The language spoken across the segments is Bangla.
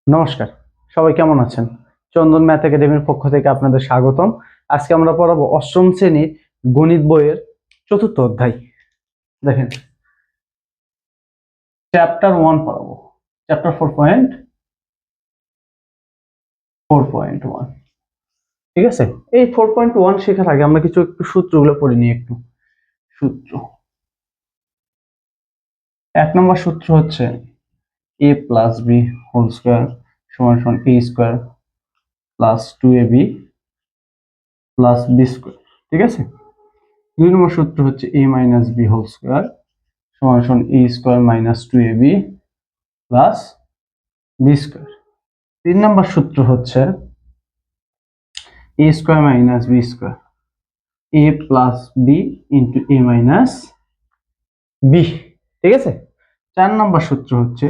নমস্কার, সবাই কেমন আছেন? চন্দন ম্যাথ একাডেমির পক্ষ থেকে আপনাদের স্বাগতম। আজকে আমরা পড়াবো অষ্টম শ্রেণীর গণিত বইয়ের চতুর্থ অধ্যায়। দেখেন, চ্যাপ্টার 1 পড়াবো, চ্যাপ্টার 4.4.1। ঠিক আছে, এই 4.1 শেখার আগে আমরা একটু সূত্রগুলো পড়ে নিই। একটু সূত্র, 1 নম্বর সূত্র হচ্ছে a plus B whole square সমান সমান a square plus 2ab plus B square. ঠিক আছে, 2 নম্বর সূত্র হচ্ছে a minus B whole square সমান সমান a square minus 2ab plus B square. 3 নম্বর সূত্র হচ্ছে a square minus B square a plus B into a minus B. ঠিক আছে, 4 নম্বর সূত্র হচ্ছে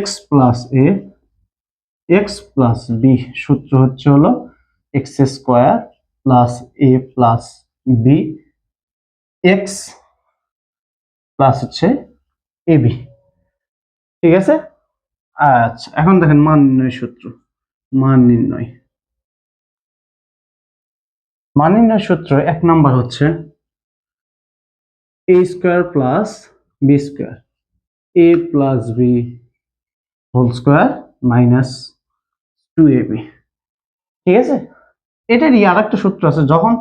x প্লাস বি, সূত্র হচ্ছে হলো X square plus a plus B X plus হচ্ছে এ বি। ঠিক আছে, আচ্ছা এখন দেখেন মান নির্ণয় সূত্র। মান নির্ণয় সূত্র 1 নম্বর হচ্ছে a square plus B square a plus B whole square minus 2ab। ঠিক আছে, এটারই আর একটা সূত্র আছে, যখন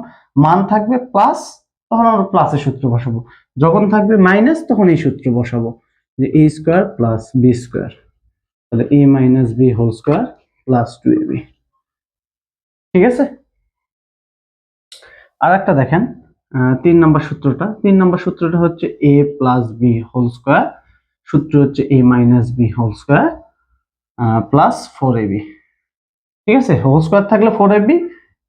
মান থাকবে প্লাস তখন আমরা প্লাসের সূত্র বসাবো, যখন থাকবে মাইনাস তখন এই সূত্র বসাবো, যে a square plus B square, তাহলে a minus B whole square plus 2ab। ঠিক আছে, আর একটা দেখেন 3 নম্বর সূত্রটা হচ্ছে a plus B whole square, সূত্র হচ্ছে a minus B whole square plus 4ab। ঠিক আছে, হোল স্কোয়ার থাকলে 4ab,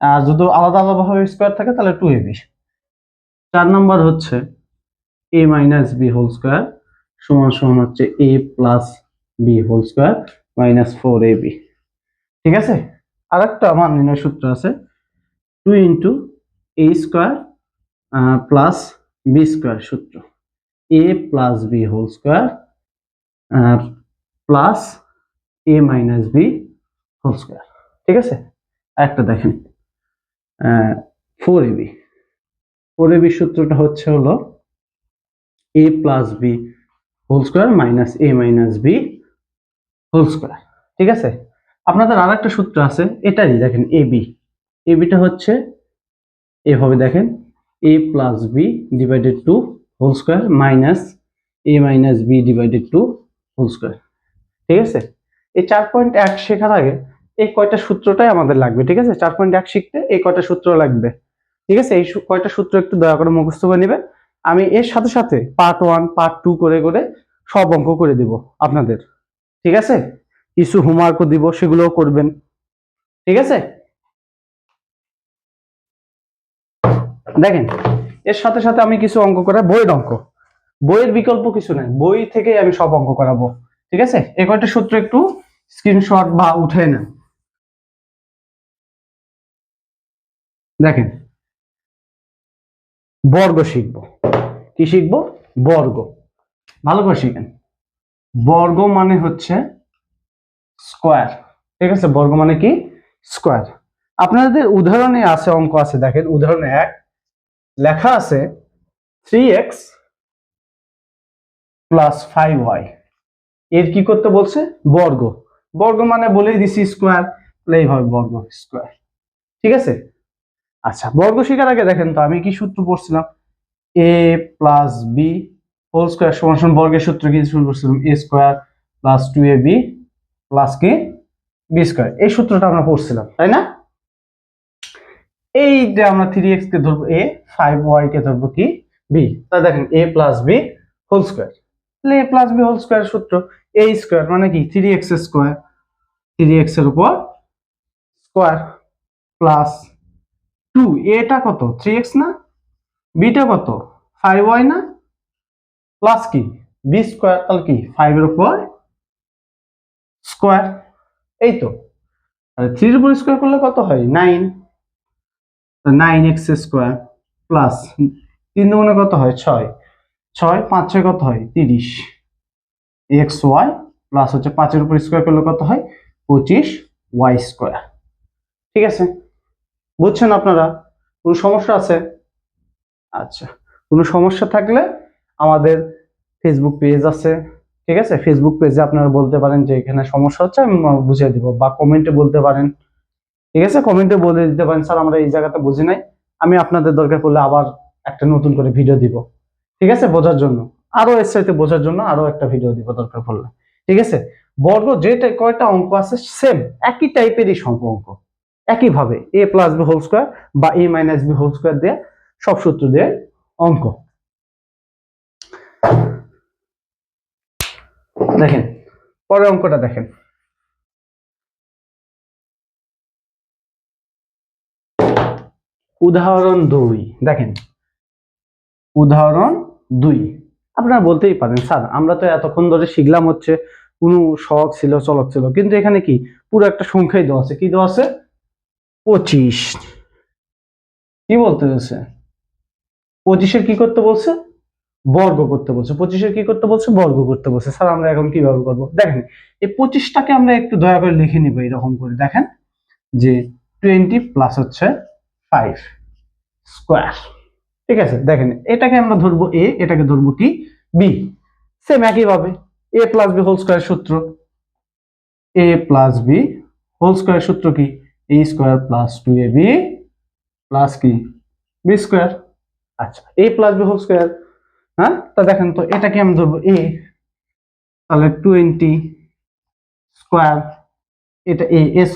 আর যদি আলাদা আলাদা ভাবে স্কোয়ার থাকে তাহলে 2ab। 4 নম্বর হচ্ছে a minus B whole square সমান সমান হচ্ছে a plus B whole square minus 4ab। ঠিক আছে, আর একটা মান নির্ণয় সূত্র আছে 2 into a square plus B square, সূত্র a plus B whole square plus a minus B whole square. ঠিক আছে, একটা দেখেন 4ab। 4ab সূত্রটা হচ্ছে হলো a plus B whole square minus a minus B whole square. ঠিক আছে, আপনাদের আর একটা সূত্র আছে, এটারই দেখেন এবিটা হচ্ছে এভাবে দেখেন a plus B divided to whole square minus a minus B divided to whole square. ঠিক আছে, এই 4.1 শেখার আগে এই কয়টা সূত্রটাই আমাদের লাগবে। ঠিক আছে, 4.1 শিখতে এই কয়টা সূত্র লাগবে। ঠিক আছে, এই কয়টা সূত্র একটু দয়া করে মুখস্থ করে নেবেন। আমি এর সাথে সাথে পার্ট 1 পার্ট 2 করে করে সব অঙ্ক করে দিব আপনাদের। ঠিক আছে, কিছু হোমওয়ার্কও দিব, সেগুলোও করবেন। ঠিক আছে, দেখেন এর সাথে সাথে আমি কিছু অঙ্ক করা, বইয়ের অঙ্ক, বইয়ের বিকল্প কিছু নাই, বই থেকে আমি সব অঙ্ক করাবো। ঠিক আছে, এই কয়টা সূত্র একটু স্ক্রিনশট বা উঠে নেন। দেখেন, বর্গ শিখবো। কি শিখবো? বর্গ। ভালো করে শিখেন। বর্গ মানে হচ্ছে স্কোয়ার। ঠিক আছে, বর্গ মানে কি? স্কোয়ার। আপনাদের উদাহরণে আছে, অঙ্ক আছে, দেখেন উদাহরণে 1 লেখা আছে 3x প্লাস 5y, এর কি করতে বলছে? বর্গ। বর্গ মানে বলেই দিছি স্কোয়ার, এইভাবে বর্গ স্কোয়ার। ঠিক আছে, আচ্ছা বর্গ শিখার আগে দেখেন তো আমি কি সূত্র পড়ছিলাম, a plus B whole square সমান সমান বর্গের সূত্র কি শুরু করছিলাম, a square plus 2ab plus কি বি স্কোয়ার। এই সূত্রটা আমরা পড়ছিলাম, তাই না? এইটা আমরা 3x কে ধরবো a, 5y কে ধরবো কি b। তাই দেখেন a plus B whole square, তাহলে a plus B whole square সূত্র a স্কোয়ার মানে কি 3x স্কোয়ার, 3x এর উপর স্কোয়ার প্লাস 2, এটা কত 3x না, বিটা কত 5y না, প্লাস কি বি স্কোয়ার, তাহলে কি 5 এর উপর স্কোয়ার। এই তো, 3 এর উপর স্কোয়ার করলে কত হয় 9, 9x স্কোয়ার প্লাস 3 দুগুণে কত হয় 6, 6 5 6 কত হয় 30 xy প্লাস হচ্ছে 5 এর উপর স্কোয়ার করলে কত হয় 25y²। ঠিক আছে, বুঝছেন আপনারা? কোনো সমস্যা আছে? আচ্ছা, কোনো সমস্যা থাকলে আমাদের ফেসবুক পেজ আছে, ঠিক আছে, ফেসবুক পেজে আপনারা বলতে পারেন যে এখানে সমস্যা হচ্ছে, আমি বুঝিয়ে দিব, বা কমেন্টে বলতে পারেন। ঠিক আছে, কমেন্টে বলে দিতে পারেন স্যার আমরা এই জায়গাতে বুঝি নাই, আমি আপনাদের দরকার পড়লে আবার একটা নতুন করে ভিডিও দিব। ঠিক আছে, বোঝার জন্য আরো এর সাথে বোঝার জন্য আরো একটা ভিডিও দিব দরকার পড়লে। ঠিক আছে, বর্গ যে কয়টা অঙ্ক আছে সেম একই টাইপেরই সব অঙ্ক, একইভাবে a+b² বা a-b² দিয়ে সব সূত্র দিয়ে অঙ্ক। দেখেন পরের অঙ্কটা দেখেন, উদাহরণ 2। দেখেন উদাহরণ 2, আপনারা বলতেই পারেন স্যার আমরা তো এতক্ষণ ধরে শিখলাম হচ্ছে কোনো সহগ ছিল চলক ছিল, কিন্তু এখানে কি পুরো একটা সংখ্যাই দেওয়া আছে, কি দেওয়া আছে 25। কি বলতে বলছে 25-এর কি করতে বলছে, বর্গ করতে বলছে। 25-এর কি করতে বলছে, বর্গ করতে বলছে। স্যার আমরা এখন কিভাবে করবো, দেখেন এই 25টাকে আমরা একটু দয়া করে লিখে নিব এরকম করে। দেখেন যে 20 প্লাস হচ্ছে 5 স্কোয়ার। ঠিক আছে, দেখেন এটাকে আমরা ধরবো এ, এটাকে ধরবো কি বি, সেম একইভাবে a+b² সূত্র, a+b² সূত্র কি a² + 2ab প্লাস কি b²। আচ্ছা a+b², হ্যাঁ, তা দেখেন তো এটাকে আমি ধরবো a, তাহলে 20 স্কোয়ার, এটা a²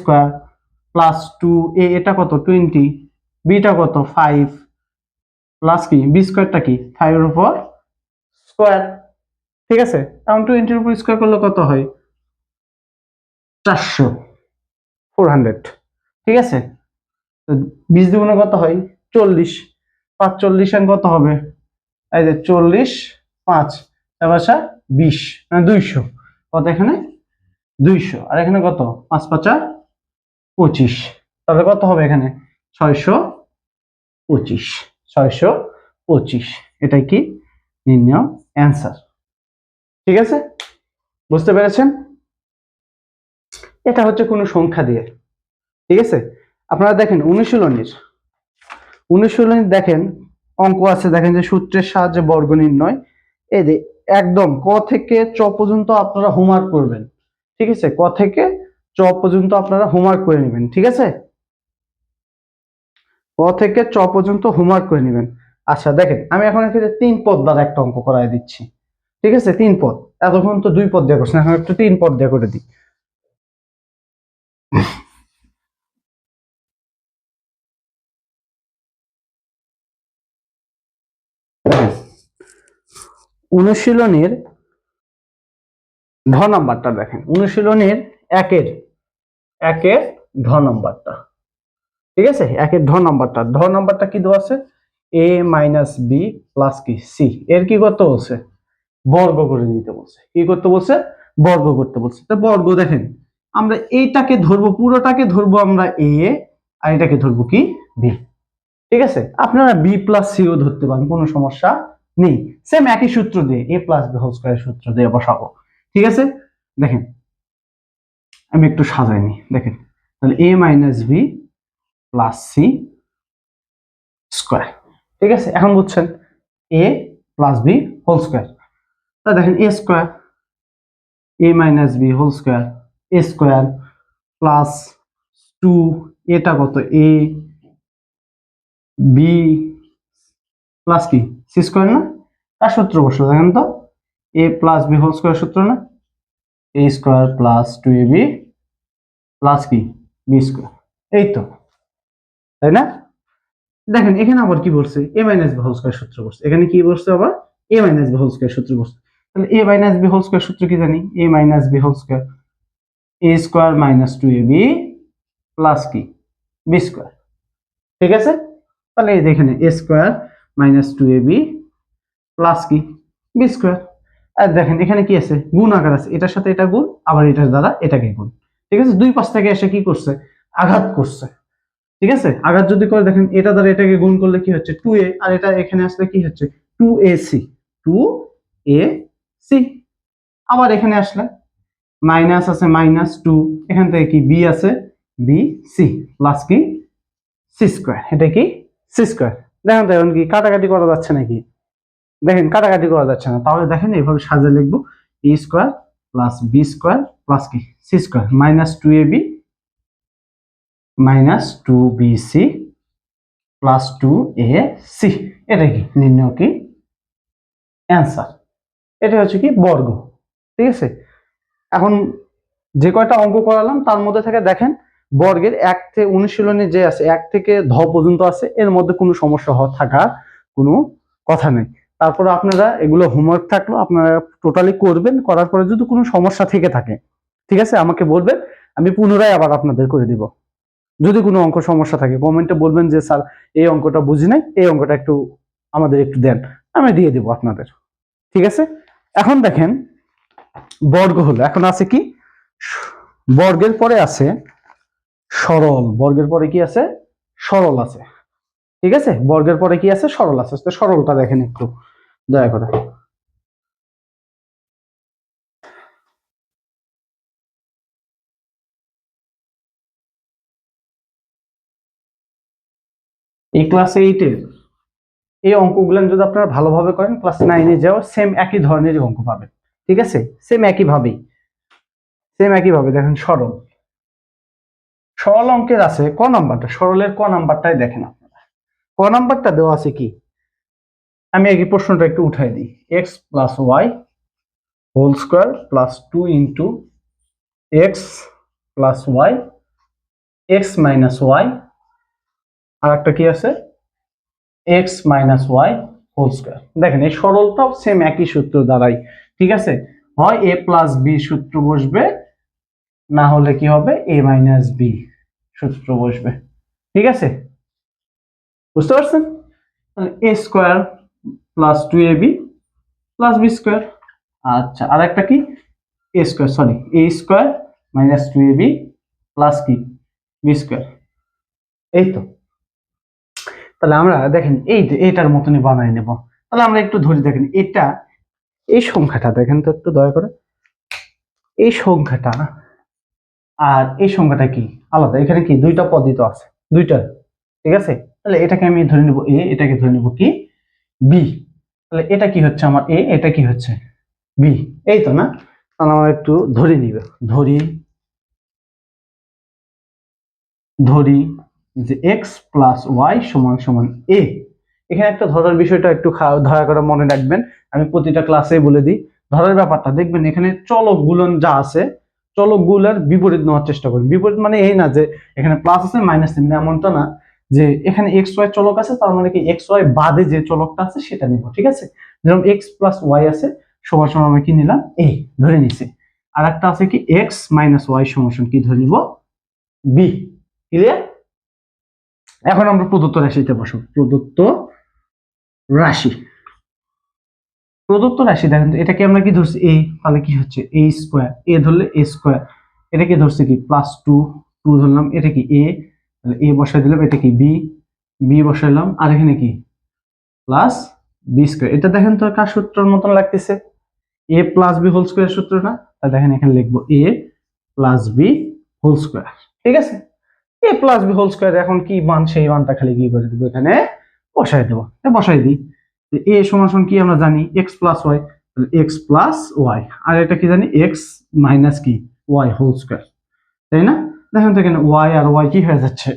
প্লাস 2a, এটা কত 20, বিটা কত 5 প্লাস কি b²টা কি 5 এর উপর স্কোয়ার। ঠিক আছে, এখন 20 এর উপর স্কোয়ার করলে কত হয় 400, 400। ঠিক আছে, তো 20 দ্বিগুণে কত হয় 40, 5 40 কত হবে, এই যে 40 5 তারপর 20 মানে 200, কত এখানে 200, আর এখানে কত 5 5 25, তাহলে কত হবে এখানে 625, 625, এটাই কি নির্ণয় অ্যান্সার। ঠিক আছে, বুঝতে পেরেছেন? এটা হচ্ছে কোনো সংখ্যা দিয়ে। ঠিক আছে, আপনারা দেখেন অনুশীলনী দেখেন অঙ্ক আছে, দেখেন যে সূত্রের সাহায্যে বর্গ নির্ণয়, এই যে একদম ক থেকে চ পর্যন্ত আপনারা হোমওয়ার্ক করবেন। ঠিক আছে, ক থেকে চ পর্যন্ত আপনারা হোমওয়ার্ক করে নেবেন। ঠিক আছে, ক থেকে চ পর্যন্ত হোমওয়ার্ক করে নেবেন। আচ্ছা দেখেন আমি এখন এখানে 3 পদ দ্বারা একটা অঙ্ক করাই দিচ্ছি। ঠিক আছে, 3 পদ, এতক্ষণ তো 2 পদ দিয়ে করছেন, এখন একটু 3 পদ দিয়ে করে দিই। অনুশীলনের ঢ নাম্বারটা দেখেন, অনুশীলনের একের ঢ নাম্বারটা। ঠিক আছে, একের ঢ নাম্বারটা কি দেওয়া আছে a-b প্লাস কি c, এর কি করতে বলছে বর্গ করে দিতে বলছে। কি করতে বলছে, বর্গ করতে বলছে। তো বর্গ দেখেন আমরা এইটাকে ধরবো, পুরোটাকে ধরবো আমরা a, আর এটাকে ধরবো কি b। ঠিক আছে, আপনারা b প্লাস সিও ধরতে পারেন, কোনো সমস্যা নেই, সেম একই সূত্র দিয়ে a+b² সূত্র দিয়ে বসাবো। ঠিক আছে, দেখেন আমি একটু সাজাই নি, দেখেন তাহলে a-b প্লাস সি স্কোয়ার। ঠিক আছে, এখন বুঝছেন a+b² তা দেখেন a² a-b² a² প্লাস 2, এটা কত a b প্লাস কি c² না, তার সূত্র বসলো দেখেন তো a+b² সূত্র না, a² প্লাস 2ab প্লাস কি b², এই তো, তাই না? দেখেন এখানে আবার কি বলছে a-b² সূত্র বলছে, এখানে কি বলছে আবার a-b² সূত্র বলছে। তাহলে a-b² সূত্র কি জানি a-b² a² minus 2ab plus কি b²। ঠিক আছে, তাহলে এই দেখেন a² মাইনাস 2ab প্লাস কি b²। আর দেখেন এখানে কি আছে গুণ আকার আছে, এটার সাথে এটা গুণ, আবার এটার দ্বারা এটাকে গুণ। ঠিক আছে, দুই পাশ থেকে এসে কি করছে আঘাত করছে। ঠিক আছে, আঘাত যদি করে দেখেন এটা দ্বারা এটাকে গুণ করলে কি হচ্ছে 2a, আর এটা এখানে আসলে কি হচ্ছে 2ac, 2ac। আবার এখানে আসলে মাইনাস আছে -2, এখান থেকে কি বি আছে, বি সি প্লাস কি সি স্কোয়ার, এটা কি সি স্কোয়ার। দেখেন তো এখন কি কাটাকাটি করা যাচ্ছে নাকি, দেখেন কাটাকাটি করা যাচ্ছে না, তাহলে দেখেন এইভাবে সাজিয়ে লিখবো a square plus B square plus কি c square -2ab -2bc plus 2ac, এটা কি নির্ণয় কি অ্যান্সার, এটা হচ্ছে কি বর্গ। ঠিক আছে, এখন যে কয়টা অঙ্ক করালাম তার মধ্যে থেকে দেখেন বর্গের 1 থেকে অনুশীলনী যে আছে 1 থেকে ধ পর্যন্ত আছে, এর মধ্যে কোনো সমস্যা থাকার কোনো কথা নেই। তারপরে আপনারা এগুলো হোমওয়ার্ক থাকলো, আপনারা টোটালি করবেন, করার পরে যদি কোনো সমস্যা থেকে থাকে ঠিক আছে আমাকে বলবেন, আমি পুনরায় আবার আপনাদের করে দিব। যদি কোনো অঙ্ক সমস্যা থাকে কমেন্টে বলবেন যে স্যার এই অঙ্কটা বুঝি নাই, এই অঙ্কটা একটু আমাদের একটু দেন, আমি দিয়ে দিব আপনাদের। ঠিক আছে, এখন দেখেন বর্গ হলো, এখন আছে কি বর্গের পরে আছে সরল, বর্গের পরে কি আছে সরল আছে। ঠিক আছে, বর্গের পরে কি আছে সরল আছে, তো সরলটা দেখেন একটু দয়া করে। এই ক্লাস 8-এর এই অঙ্কগুলো যদি আপনারা ভালোভাবে করেন ক্লাস 9-এ যাও সেম একই ধরনেরই অঙ্ক পাবেন। ঠিক আছে, সেম একই ভাবে দেখেন সরল, সরল অঙ্কের আছে ক নাম্বারটা, সরলের ক নাম্বারটাই দেখেন আপনারা, ক নাম্বারটা দেওয়া আছে কি, আমি আগে প্রশ্নটা একটু উঠাই দিই, x plus y whole square plus 2 into x plus y x minus y, আর একটা কি আছে x minus y whole square. দেখেন এই সরলটাও সেম একই সূত্র দ্বারাই, ঠিক আছে, হয় এ প্লাস বি সূত্র বসবে, না হলে কি হবে এ মাইনাস বি সূত্র বসবে। ঠিক আছে, বুঝতে পারছেন, a square plus 2ab plus B square. আচ্ছা, আর একটা কি a square, sorry a square minus 2ab plus কি বি স্কোয়ার। এই তো, তাহলে আমরা দেখেন এইটার মতনই বানাই নেব। তাহলে আমরা একটু ধরি, দেখেন এটা এই সংখ্যাটা দেখেন তো একটু দয়া করে, এই সংখ্যাটা আর এই সংখ্যাটা কি আলাদা, এখানে কি দুইটা পদই তো আছে দুইটা। ঠিক আছে, তাহলে এটাকে আমি ধরে নিব এ, এটাকে ধরে নিব কি বি, তাহলে এটা কি হচ্ছে আমার এ, এটা কি হচ্ছে বি, এই তো না। তাহলে আমরা একটু ধরে নিব, ধরি ধরি যে এক্স প্লাস ওয়াই সমান সমান এ। এখানে একটা ধরার বিষয়টা একটু দয়া করে মনে রাখবেন, আমি প্রতিটা ক্লাসে বলে দিই ধরার ব্যাপারটা, দেখবেন এখানে চলক গুলন যা আছে চলক গুলার বিপরীত নেওয়ার চেষ্টা করবেন। বিপরীত মানে এই না যে এখানে প্লাস আছে মাইনাস নেবেন, এমনটা না যে এখানে এক্স ওয়াই চলক আছে তার মানে কি এক্স ওয়াই বাদে যে চলকটা আছে সেটা নিব। ঠিক আছে, যেমন এক্স প্লাস ওয়াই আছে সমান সমান আমরা কি নিলাম এ ধরে নিছি, আর একটা আছে কি এক্স মাইনাস ওয়াই সমান সমান কি ধরে নিব বি। ক্লিয়ার, এখন আমরা প্রদত্ত রাশিতে বসব, প্রদত্ত রাশি, প্রদত্ত রাশি দেখেন তো এটাকে আমরা কি ধরছি এ, তাহলে কি হচ্ছে এ স্কোয়ার, এ ধরলে এ স্কোয়ার, এটাকে ধরছে কি প্লাস 2, 2 ধরলাম, এটা কি এ, তাহলে এ বসাই দিলাম, এটা কি বি, বি বসাইলাম, আর এখানে কি প্লাস বি স্কোয়ার। এটা দেখেন তো কার সূত্রের মতন লাগতেছে, এ প্লাস বি হোল স্কোয়ার সূত্র না, তাহলে দেখেন এখানে লিখবো এ প্লাস বি হোল স্কোয়ার। ঠিক আছে, এ প্লাস বি হোল স্কোয়ার, এখন কি মান সেই মানটা খালি কি করে দেবো এখানে বসাই দেবো, বসাই দিই। এ সমান সমান কি আমরা জানি x plus y, x plus y, আর এটা কি জানি এক্স মাইনাস কি ওয়াই হোল স্কোয়ার, তাই না। দেখেন তো এখানে ওয়াই আর ওয়াই কি হয়ে যাচ্ছে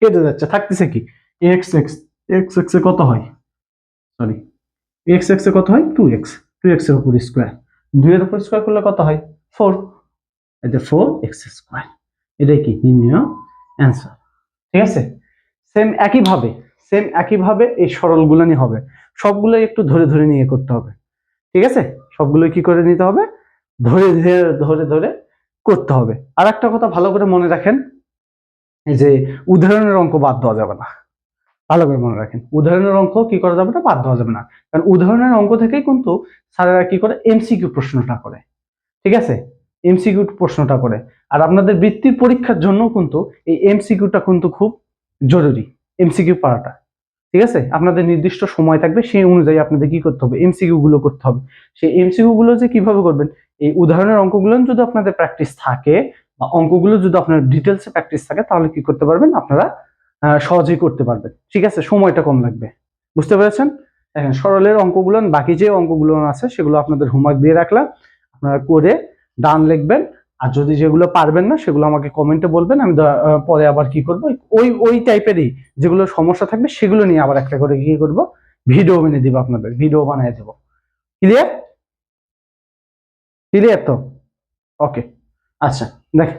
কেটে যাচ্ছে, থাকতেছে কি এক্স এক্স, এক্স এক্স এ কত হয়, সরি এক্স এক্স এ কত হয় 2x, 2x এর উপর স্কোয়ার, 2 এর উপর স্কোয়ার করলে কত হয় 4, এটা 4x স্কোয়ার, এটাই কি নির্ণয় অ্যান্সার। ঠিক আছে, সেম একইভাবে এই সরলগুলানি হবে, সবগুলো একটু ধরে ধরে নিয়ে করতে হবে। ঠিক আছে, সবগুলো কি করে নিতে হবে ধরে ধরে ধরে ধরে করতে হবে। আর একটা কথা ভালো করে মনে রাখেন, এই যে উদাহরণের অঙ্ক বাদ দেওয়া যাবে না, ভালো করে মনে রাখেন উদাহরণের অঙ্ক কি করা যাবে না, বাদ দেওয়া যাবে না, কারণ উদাহরণের অঙ্ক থেকেই কিন্তু স্যারেরা কি করে এমসিকিউ প্রশ্নটা করে। ঠিক আছে, এমসিকিউ প্রশ্নটা করে, আর আপনাদের বৃত্তির পরীক্ষার জন্য কিন্তু এই এমসিকিউটা কিন্তু খুব জরুরি, এমসিকিউ পারাটা। ঠিক আছে, আপনাদের নির্দিষ্ট সময় থাকবে, সেই অনুযায়ী আপনাদের কি করতে হবে এমসিকিউ গুলো করতে হবে। সেই এমসিকিউ গুলো যে কিভাবে করবেন এই উদাহরণের অঙ্কগুলো যদি আপনাদের প্র্যাকটিস থাকে বা অঙ্কগুলো যদি আপনার ডিটেলসে প্র্যাকটিস থাকে তাহলে কি করতে পারবেন আপনারা সহজেই করতে পারবেন। ঠিক আছে, সময়টা কম লাগবে। বুঝতে পেরেছেন? দেখেন সরলের অঙ্কগুলো, বাকি যে অঙ্কগুলো আছে সেগুলো আপনাদের হোমওয়ার্ক দিয়ে রাখলাম, আপনারা করে ডান লিখবেন। আর যদি যেগুলো পারবেন না সেগুলো আমাকে কমেন্টে বলবেন, আমি পরে আবার কি করব, ওই টাইপেরই যেগুলো সমস্যা থাকবে সেগুলো নিয়ে আবার একটা করে কি করব, ভিডিও বানিয়ে দিব, আপনাদের ভিডিও বানিয়ে দেব। ক্লিয়ার? ক্লিয়ার তো? ওকে, আচ্ছা দেখ